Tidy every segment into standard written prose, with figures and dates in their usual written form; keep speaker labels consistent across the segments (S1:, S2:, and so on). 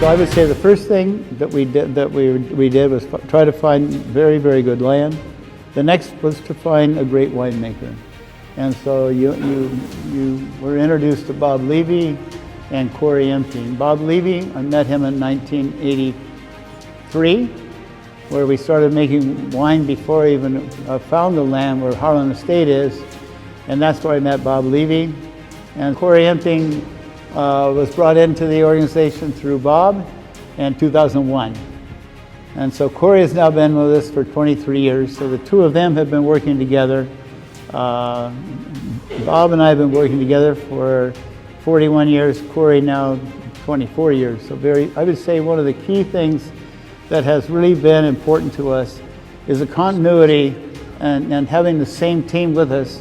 S1: So I would say the first thing that we did was try to find very, very good land. The next was to find a great winemaker. And so you were introduced to Bob Levy and Corey Empting. Bob Levy, I met him in 1983, where we started making wine before I even found the land where Harlan Estate is. And that's where I met Bob Levy. And Corey Empting was brought into the organization through Bob in 2001. And so Corey has now been with us for 23 years. So the two of them have been working together. Bob and I have been working together for 41 years, Corey now 24 years. So I would say one of the key things that has really been important to us is the continuity and having the same team with us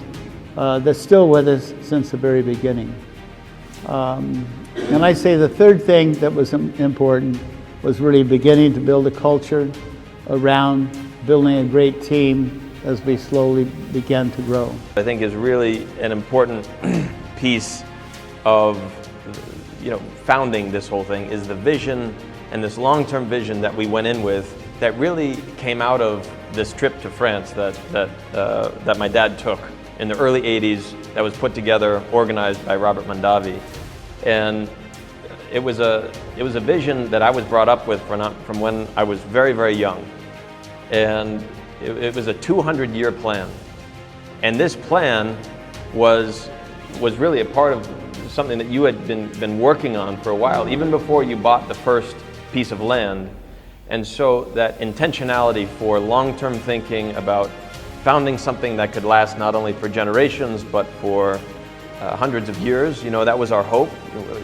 S1: that's still with us since the very beginning. And I'd say the third thing that was important was really beginning to build a culture around building a great team as we slowly began to grow.
S2: I think is really an important piece of founding this whole thing is the vision and this long-term vision that we went in with that really came out of this trip to France that my dad took in the early 80s that was put together, organized by Robert Mondavi. And it was a vision that I was brought up with from when I was very, very young. And it was a 200-year plan. And this plan was really a part of something that you had been working on for a while, even before you bought the first piece of land. And so that intentionality for long-term thinking about founding something that could last not only for generations, but for hundreds of years, that was our hope.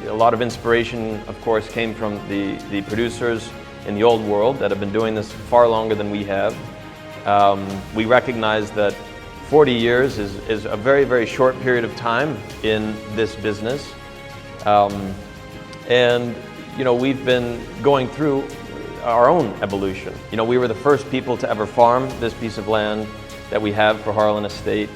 S2: A lot of inspiration, of course, came from the producers in the old world that have been doing this far longer than we have. We recognize that 40 years is a very, very short period of time in this business. And we've been going through our own evolution. We were the first people to ever farm this piece of land that we have for Harlan Estate.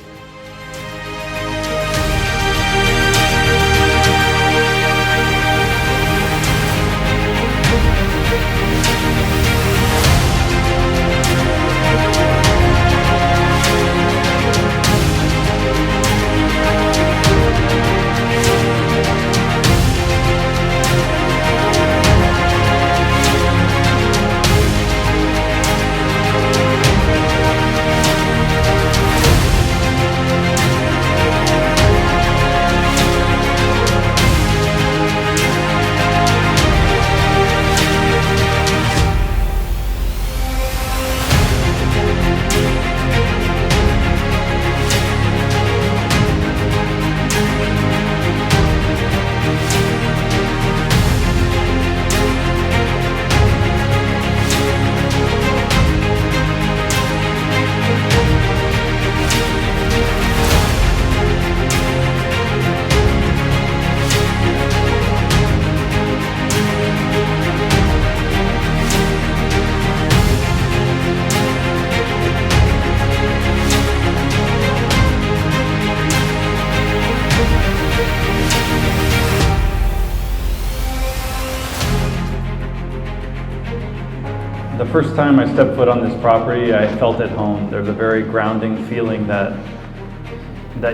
S3: The first time I stepped foot on this property, I felt at home. There's a very grounding feeling that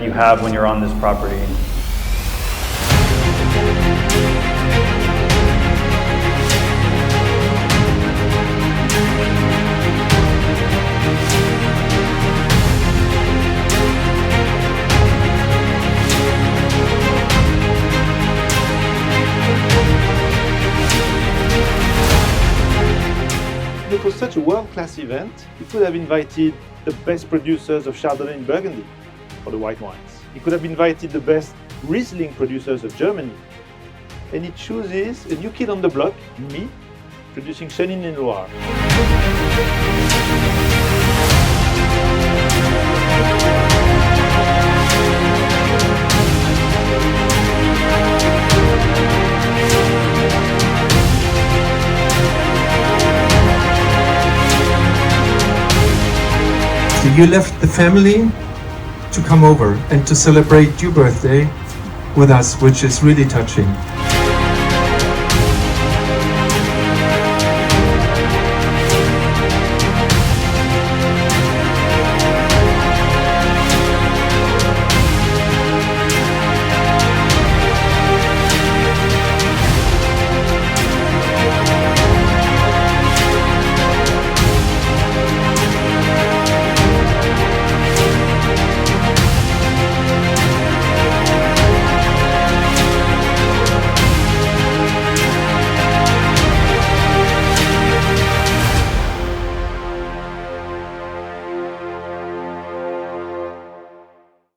S3: you have when you're on this property.
S4: It was such a world-class event, he could have invited the best producers of Chardonnay in Burgundy for the white wines. He could have invited the best Riesling producers of Germany. And he chooses a new kid on the block, me, producing Chenin in Loire.
S5: You left the family to come over and to celebrate your birthday with us, which is really touching.